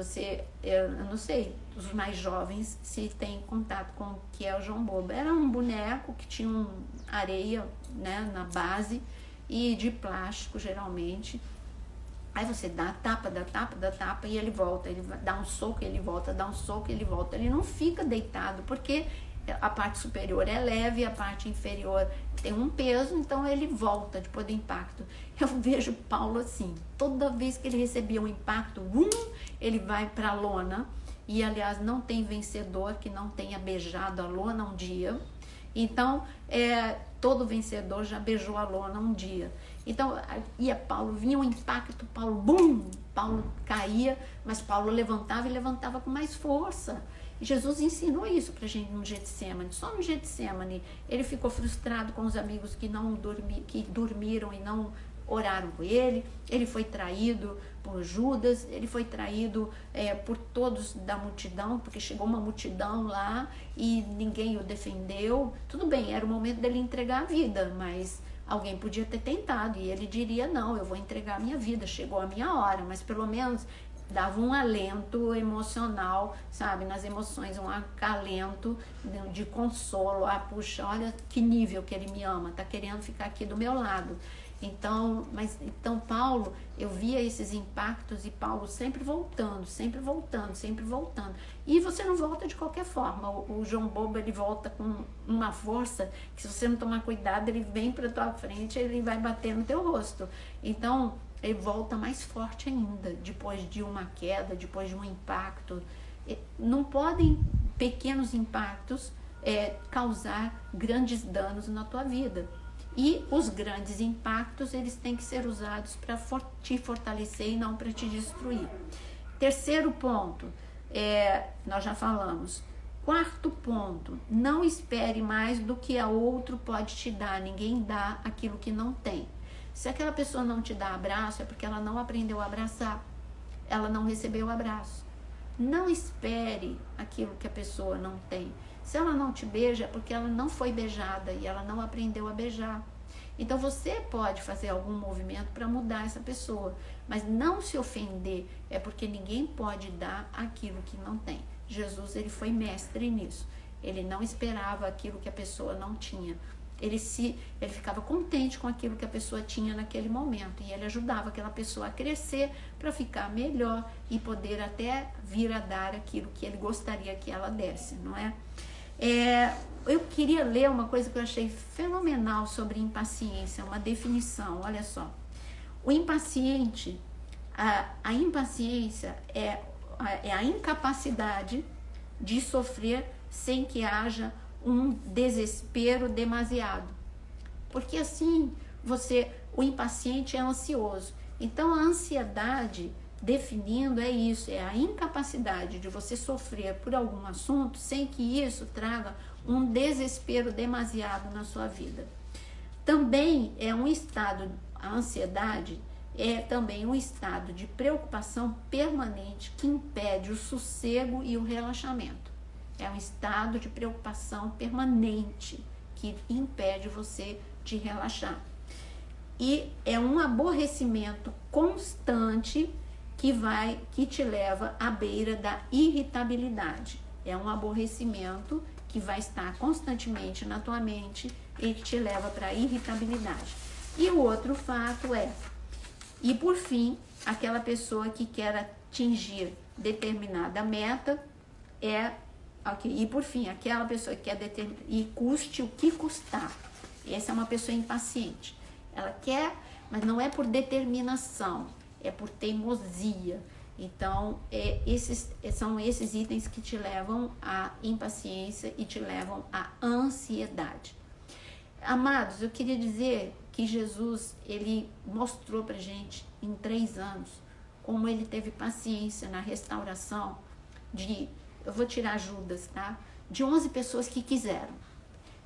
eu não sei, os mais jovens se têm contato com o que é o João Bobo. Era um boneco que tinha areia, né, na base e de plástico, geralmente. Aí você dá a tapa e ele volta, ele dá um soco e ele volta, dá um soco e ele volta. Ele não fica deitado, porque a parte superior é leve, a parte inferior tem um peso, então ele volta depois do impacto. Eu vejo Paulo assim, toda vez que ele recebia um impacto, ele vai para a lona, e aliás não tem vencedor que não tenha beijado a lona um dia. Então, todo vencedor já beijou a lona um dia. Então, ia Paulo, vinha um impacto, Paulo caía, mas Paulo levantava e levantava com mais força. E Jesus ensinou isso pra gente no Getsemane. Só no Getsemane ele ficou frustrado com os amigos que dormiram e não oraram por ele. Ele foi traído por Judas, ele foi traído por todos da multidão, porque chegou uma multidão lá e ninguém o defendeu. Tudo bem, era o momento dele entregar a vida, mas alguém podia ter tentado e ele diria, não, eu vou entregar a minha vida, chegou a minha hora, mas pelo menos dava um alento emocional, sabe, nas emoções, um acalento de consolo. Puxa, olha que nível que ele me ama, tá querendo ficar aqui do meu lado. Então Paulo, eu via esses impactos e Paulo sempre voltando. E você não volta de qualquer forma. O João Bobo, ele volta com uma força que, se você não tomar cuidado, ele vem para tua frente, ele vai bater no teu rosto. Então, ele volta mais forte ainda, depois de uma queda, depois de um impacto. Não podem pequenos impactos causar grandes danos na tua vida. E os grandes impactos, eles têm que ser usados para te fortalecer e não para te destruir. Terceiro ponto, nós já falamos. Quarto ponto, não espere mais do que a outro pode te dar. Ninguém dá aquilo que não tem. Se aquela pessoa não te dá abraço, é porque ela não aprendeu a abraçar. Ela não recebeu o abraço. Não espere aquilo que a pessoa não tem. Se ela não te beija, é porque ela não foi beijada e ela não aprendeu a beijar. Então você pode fazer algum movimento para mudar essa pessoa, mas não se ofender, é porque ninguém pode dar aquilo que não tem. Jesus, ele foi mestre nisso. Ele não esperava aquilo que a pessoa não tinha. Ele ficava contente com aquilo que a pessoa tinha naquele momento, e ele ajudava aquela pessoa a crescer para ficar melhor e poder até vir a dar aquilo que ele gostaria que ela desse, não é? Eu queria ler uma coisa que eu achei fenomenal sobre impaciência, uma definição, olha só. O impaciente, a impaciência é a incapacidade de sofrer sem que haja um desespero demasiado. Porque assim, o impaciente é ansioso. Então a ansiedade, definindo, é isso, é a incapacidade de você sofrer por algum assunto sem que isso traga um desespero demasiado na sua vida. Também é um estado, a ansiedade é também um estado de preocupação permanente que impede o sossego e o relaxamento. É um estado de preocupação permanente que impede você de relaxar. E é um aborrecimento constante que te leva à beira da irritabilidade. É um aborrecimento que vai estar constantemente na tua mente e que te leva para a irritabilidade. E o outro fato e por fim, aquela pessoa que quer atingir determinada meta e por fim, aquela pessoa que quer determinar, e custe o que custar. Essa é uma pessoa impaciente. Ela quer, mas não é por determinação, é por teimosia. Então, são esses itens que te levam à impaciência e te levam à ansiedade. Amados, eu queria dizer que Jesus, ele mostrou pra gente em 3 anos como ele teve paciência na restauração eu vou tirar Judas, tá? De 11 pessoas que quiseram,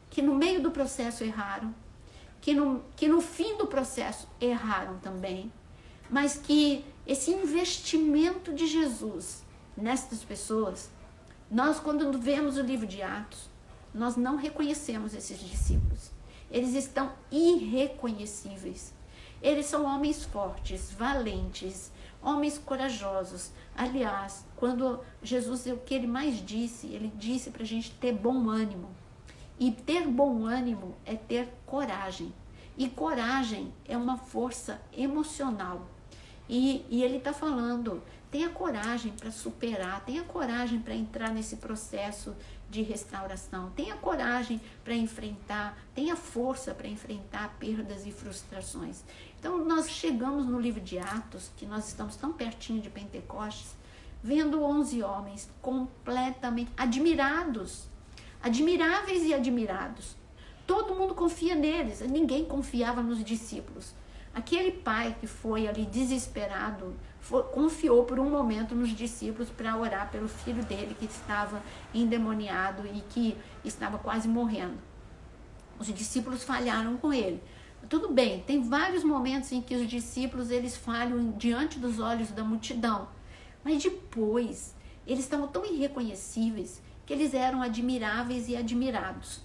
que no meio do processo erraram, que no fim do processo erraram também, mas que esse investimento de Jesus nestas pessoas, nós quando vemos o livro de Atos, nós não reconhecemos esses discípulos. Eles estão irreconhecíveis. Eles são homens fortes, valentes, homens corajosos. Aliás, quando Jesus, o que ele mais disse, ele disse para a gente ter bom ânimo. E ter bom ânimo é ter coragem. E coragem é uma força emocional. E ele está falando, tenha coragem para superar, tenha coragem para entrar nesse processo de restauração, tenha coragem para enfrentar, tenha força para enfrentar perdas e frustrações. Então nós chegamos no livro de Atos, que nós estamos tão pertinho de Pentecostes, vendo 11 homens completamente admiráveis e admirados. Todo mundo confia neles, ninguém confiava nos discípulos. Aquele pai que foi ali desesperado, confiou por um momento nos discípulos para orar pelo filho dele que estava endemoniado e que estava quase morrendo. Os discípulos falharam com ele. Tudo bem, tem vários momentos em que os discípulos eles falham diante dos olhos da multidão, mas depois eles estavam tão irreconhecíveis que eles eram admiráveis e admirados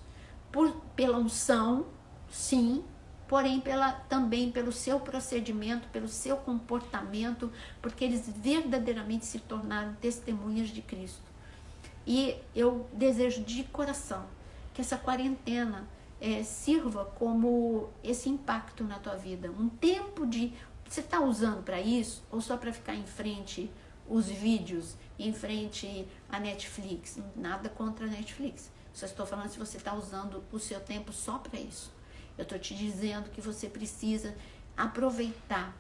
pela unção, sim, porém também pelo seu procedimento, pelo seu comportamento, porque eles verdadeiramente se tornaram testemunhas de Cristo. E eu desejo de coração que essa quarentena sirva como esse impacto na tua vida. Um tempo você está usando para isso ou só para ficar em frente os vídeos, em frente a Netflix? Nada contra a Netflix. Só estou falando se você está usando o seu tempo só para isso. Eu estou te dizendo que você precisa aproveitar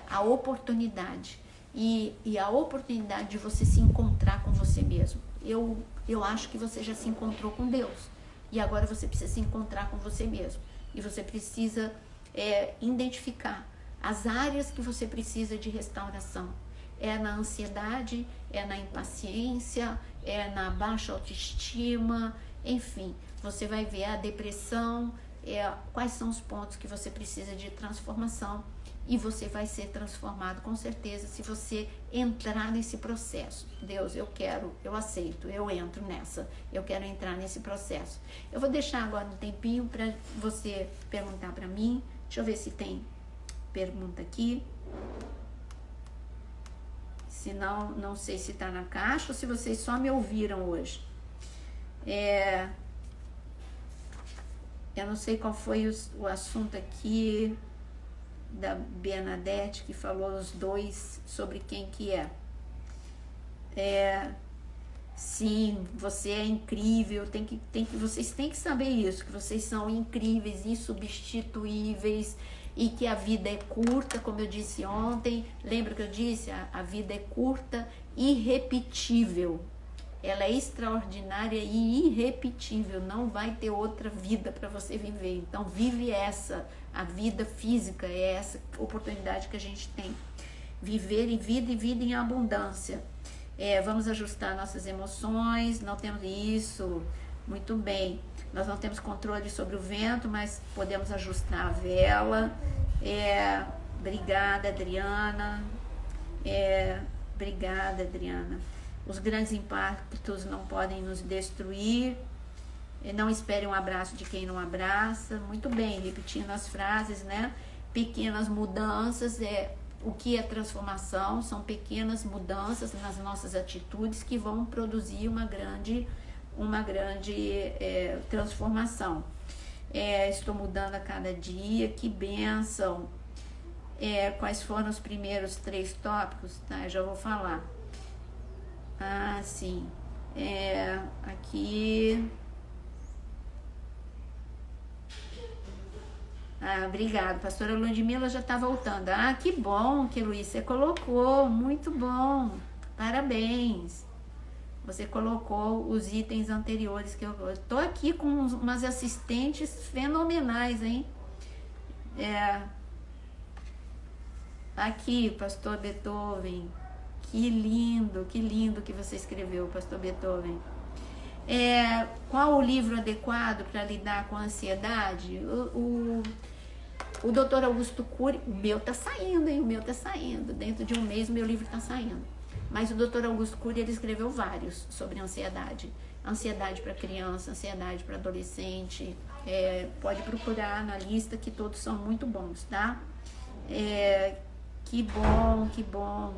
a oportunidade e a oportunidade de você se encontrar com você mesmo. Eu acho que você já se encontrou com Deus e agora você precisa se encontrar com você mesmo. E você precisa identificar as áreas que você precisa de restauração. É na ansiedade, é na impaciência, é na baixa autoestima, enfim, você vai ver a depressão, quais são os pontos que você precisa de transformação e você vai ser transformado com certeza se você entrar nesse processo. Deus, eu aceito, eu entro nessa, eu quero entrar nesse processo. Eu vou deixar agora um tempinho para você perguntar para mim, deixa eu ver se tem pergunta aqui. Se não, não sei se está na caixa ou se vocês só me ouviram hoje. Eu não sei qual foi o assunto aqui da Bernadette, que falou os dois sobre quem que é. Sim, você é incrível, vocês têm que saber isso, que vocês são incríveis, insubstituíveis e que a vida é curta, como eu disse ontem. Lembra que eu disse? A vida é curta, irrepetível. Ela é extraordinária e irrepetível, não vai ter outra vida para você viver. Então vive a vida física, é essa oportunidade que a gente tem. Viver em vida e vida em abundância. Vamos ajustar nossas emoções, não temos isso. Muito bem. Nós não temos controle sobre o vento, mas podemos ajustar a vela. Obrigada, Adriana. Obrigada, Adriana. Os grandes impactos não podem nos destruir. Não espere um abraço de quem não abraça. Muito bem, repetindo as frases, né? Pequenas mudanças, o que é transformação? São pequenas mudanças nas nossas atitudes que vão produzir uma grande transformação. Estou mudando a cada dia, que bênção. Quais foram os primeiros 3 tópicos? Tá, eu já vou falar. Sim. Aqui. Obrigado. Pastora Ludmila já está voltando. Que bom que, Luiz, você colocou. Muito bom. Parabéns. Você colocou os itens anteriores que eu tô aqui com umas assistentes fenomenais, hein? Aqui, Pastor Beethoven. Que lindo que você escreveu, Pastor Beethoven. Qual o livro adequado para lidar com a ansiedade? O Dr. Augusto Cury, o meu tá saindo, hein? O meu tá saindo. Dentro de um mês, o meu livro tá saindo. Mas o Dr. Augusto Cury, ele escreveu vários sobre ansiedade. Ansiedade para criança, ansiedade para adolescente. Pode procurar na lista, que todos são muito bons, tá? Que bom.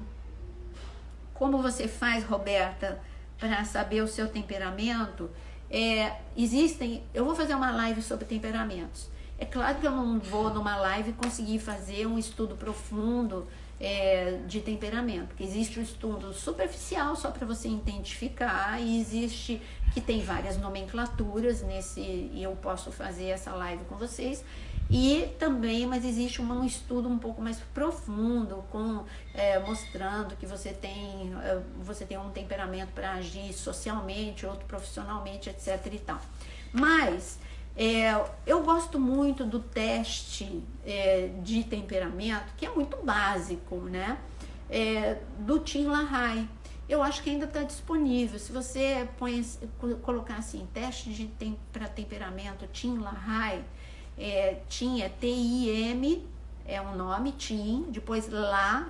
Como você faz, Roberta, para saber o seu temperamento? Eu vou fazer uma live sobre temperamentos. É claro que eu não vou numa live conseguir fazer um estudo profundo de temperamento, porque existe um estudo superficial só para você identificar, e existe que tem várias nomenclaturas e eu posso fazer essa live com vocês. Mas existe um estudo um pouco mais profundo, mostrando que você tem um temperamento para agir socialmente, outro profissionalmente, etc. e tal. Mas eu gosto muito do teste de temperamento, que é muito básico, né? Do Tim LaHaye. Eu acho que ainda está disponível. Se você colocar assim, teste para temperamento Tim LaHaye, Tim é T-I-M, é um nome, Tim, depois L-A,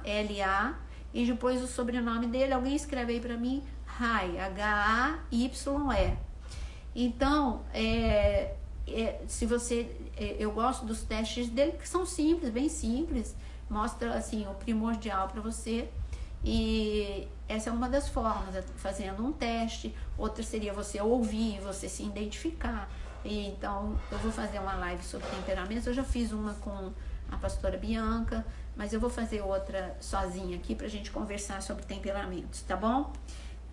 e depois o sobrenome dele, alguém escreve aí para mim, Haye, H-A-Y-E. Então, eu gosto dos testes dele, que são simples, bem simples, mostra assim o primordial para você, e essa é uma das formas, fazendo um teste. Outra seria você ouvir, você se identificar. Então, eu vou fazer uma live sobre temperamentos. Eu já fiz uma com a pastora Bianca, mas eu vou fazer outra sozinha aqui pra gente conversar sobre temperamentos, tá bom?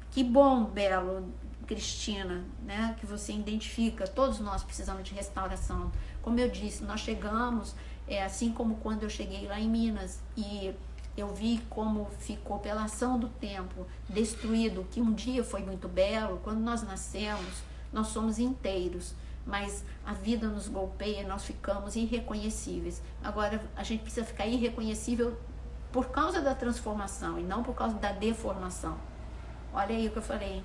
Que bom, Belo, Cristina, né? Que você identifica, todos nós precisamos de restauração. Como eu disse, nós chegamos, assim como quando eu cheguei lá em Minas, e eu vi como ficou pela ação do tempo destruído, que um dia foi muito belo. Quando nós nascemos, nós somos inteiros, mas a vida nos golpeia e nós ficamos irreconhecíveis. Agora, a gente precisa ficar irreconhecível por causa da transformação e não por causa da deformação. Olha aí o que eu falei.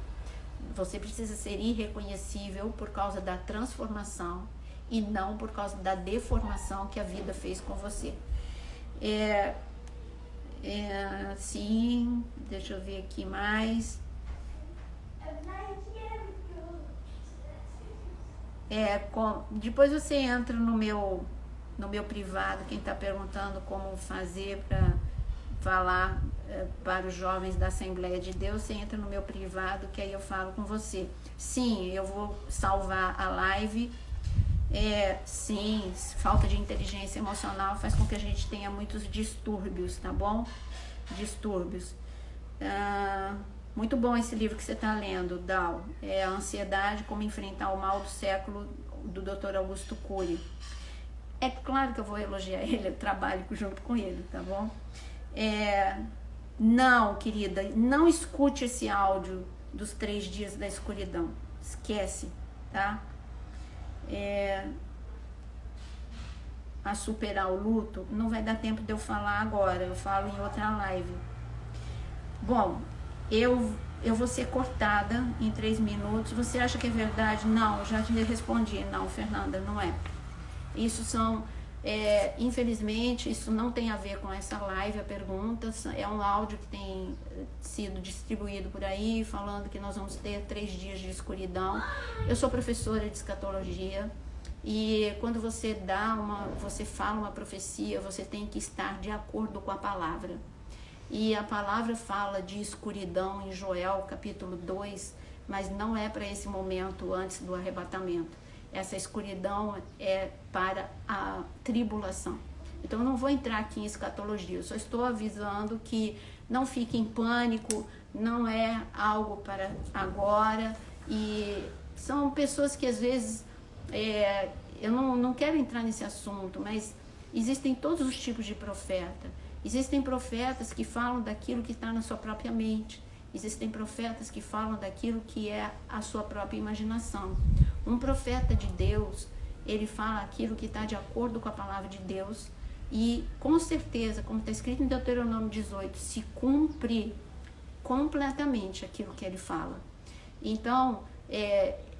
Você precisa ser irreconhecível por causa da transformação e não por causa da deformação que a vida fez com você. Sim, deixa eu ver aqui mais. Depois você entra no meu privado, quem está perguntando como fazer para falar para os jovens da Assembleia de Deus, você entra no meu privado, que aí eu falo com você. Sim, eu vou salvar a live. Sim, falta de inteligência emocional faz com que a gente tenha muitos distúrbios, tá bom? Distúrbios. Muito bom esse livro que você está lendo, Dal. A Ansiedade, Como Enfrentar o Mal do Século, do Dr. Augusto Cury. É claro que eu vou elogiar ele, eu trabalho junto com ele, tá bom? Não, querida, não escute esse áudio dos 3 dias da escuridão. Esquece, tá? A superar o luto, não vai dar tempo de eu falar agora, eu falo em outra live. Bom, eu eu vou ser cortada em 3 minutos. Você acha que é verdade? Não, já te respondi. Não, Fernanda, não é. Isso são, infelizmente, isso não tem a ver com essa live, a pergunta. É um áudio que tem sido distribuído por aí, falando que nós vamos ter 3 dias de escuridão. Eu sou professora de escatologia. E quando você você fala uma profecia, você tem que estar de acordo com a palavra. E a palavra fala de escuridão em Joel capítulo 2, mas não é para esse momento antes do arrebatamento. Essa escuridão é para a tribulação. Então eu não vou entrar aqui em escatologia, eu só estou avisando que não fique em pânico, não é algo para agora. E são pessoas que às vezes... eu não quero entrar nesse assunto, mas existem todos os tipos de profeta. Existem profetas que falam daquilo que está na sua própria mente. Existem profetas que falam daquilo que é a sua própria imaginação. Um profeta de Deus, ele fala aquilo que está de acordo com a palavra de Deus e, com certeza, como está escrito em Deuteronômio 18, se cumpre completamente aquilo que ele fala. Então,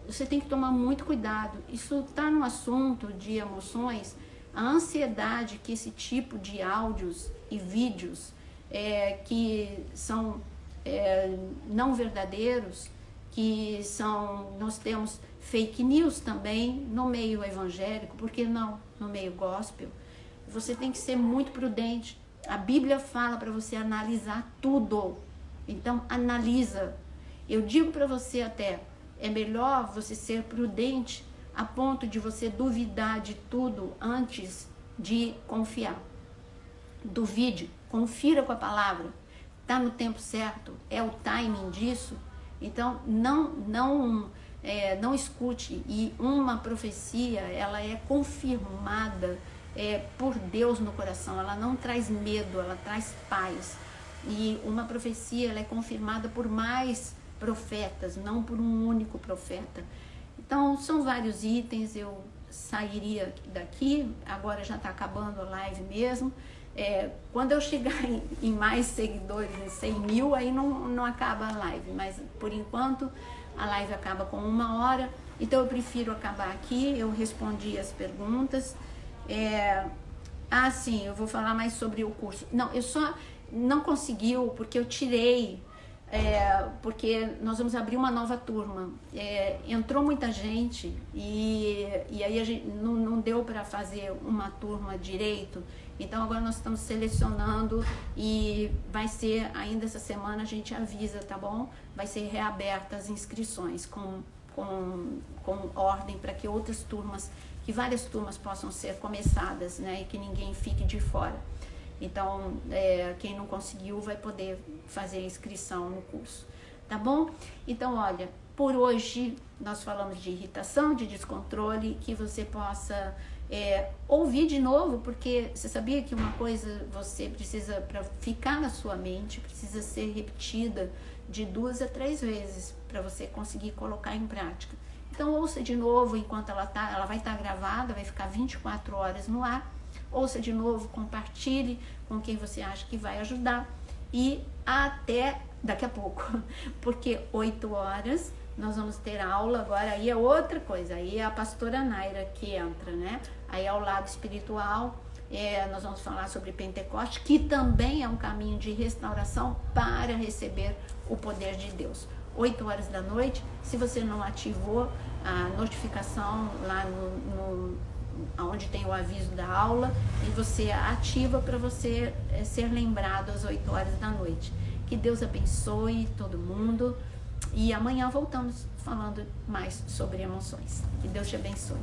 você tem que tomar muito cuidado. Isso está no assunto de emoções, a ansiedade que esse tipo de áudios e vídeos que são não verdadeiros, que são, nós temos fake news também no meio evangélico, por que não no meio gospel? Você tem que ser muito prudente. A Bíblia fala para você analisar tudo. Então, analisa. Eu digo para você até, é melhor você ser prudente a ponto de você duvidar de tudo antes de confiar. Duvide, confira com a palavra. Está no tempo certo? É o timing disso? Então, não escute. E uma profecia, ela é confirmada por Deus no coração. Ela não traz medo, ela traz paz. E uma profecia, ela é confirmada por mais profetas, não por um único profeta. Então, são vários itens. Eu sairia daqui, agora já está acabando a live mesmo. Quando eu chegar em mais seguidores, em 100 mil, aí não acaba a live, mas por enquanto a live acaba com 1 hora, então eu prefiro acabar aqui. Eu respondi as perguntas. Sim, eu vou falar mais sobre o curso. Não, eu só não conseguiu porque eu tirei, porque nós vamos abrir uma nova turma. Entrou muita gente e aí a gente não deu para fazer uma turma direito. Então agora nós estamos selecionando e vai ser, ainda essa semana a gente avisa, tá bom? Vai ser reaberta as inscrições com ordem para que outras turmas, que várias turmas possam ser começadas, né? E que ninguém fique de fora. Então, quem não conseguiu vai poder fazer a inscrição no curso, tá bom? Então, olha, por hoje nós falamos de irritação, de descontrole, que você possa ouvir de novo, porque você sabia que uma coisa você precisa, para ficar na sua mente, precisa ser repetida de 2 a 3 vezes para você conseguir colocar em prática. Então, ouça de novo enquanto ela vai estar gravada, vai ficar 24 horas no ar. Ouça de novo, compartilhe com quem você acha que vai ajudar e até daqui a pouco, porque 8 horas nós vamos ter aula agora. Aí é outra coisa, aí é a pastora Naira que entra, né? Aí é o lado espiritual, nós vamos falar sobre Pentecoste, que também é um caminho de restauração para receber o poder de Deus. 8 horas da noite. Se você não ativou a notificação lá onde tem o aviso da aula, e você ativa para você ser lembrado às 8 horas da noite. Que Deus abençoe todo mundo e amanhã voltamos falando mais sobre emoções. Que Deus te abençoe.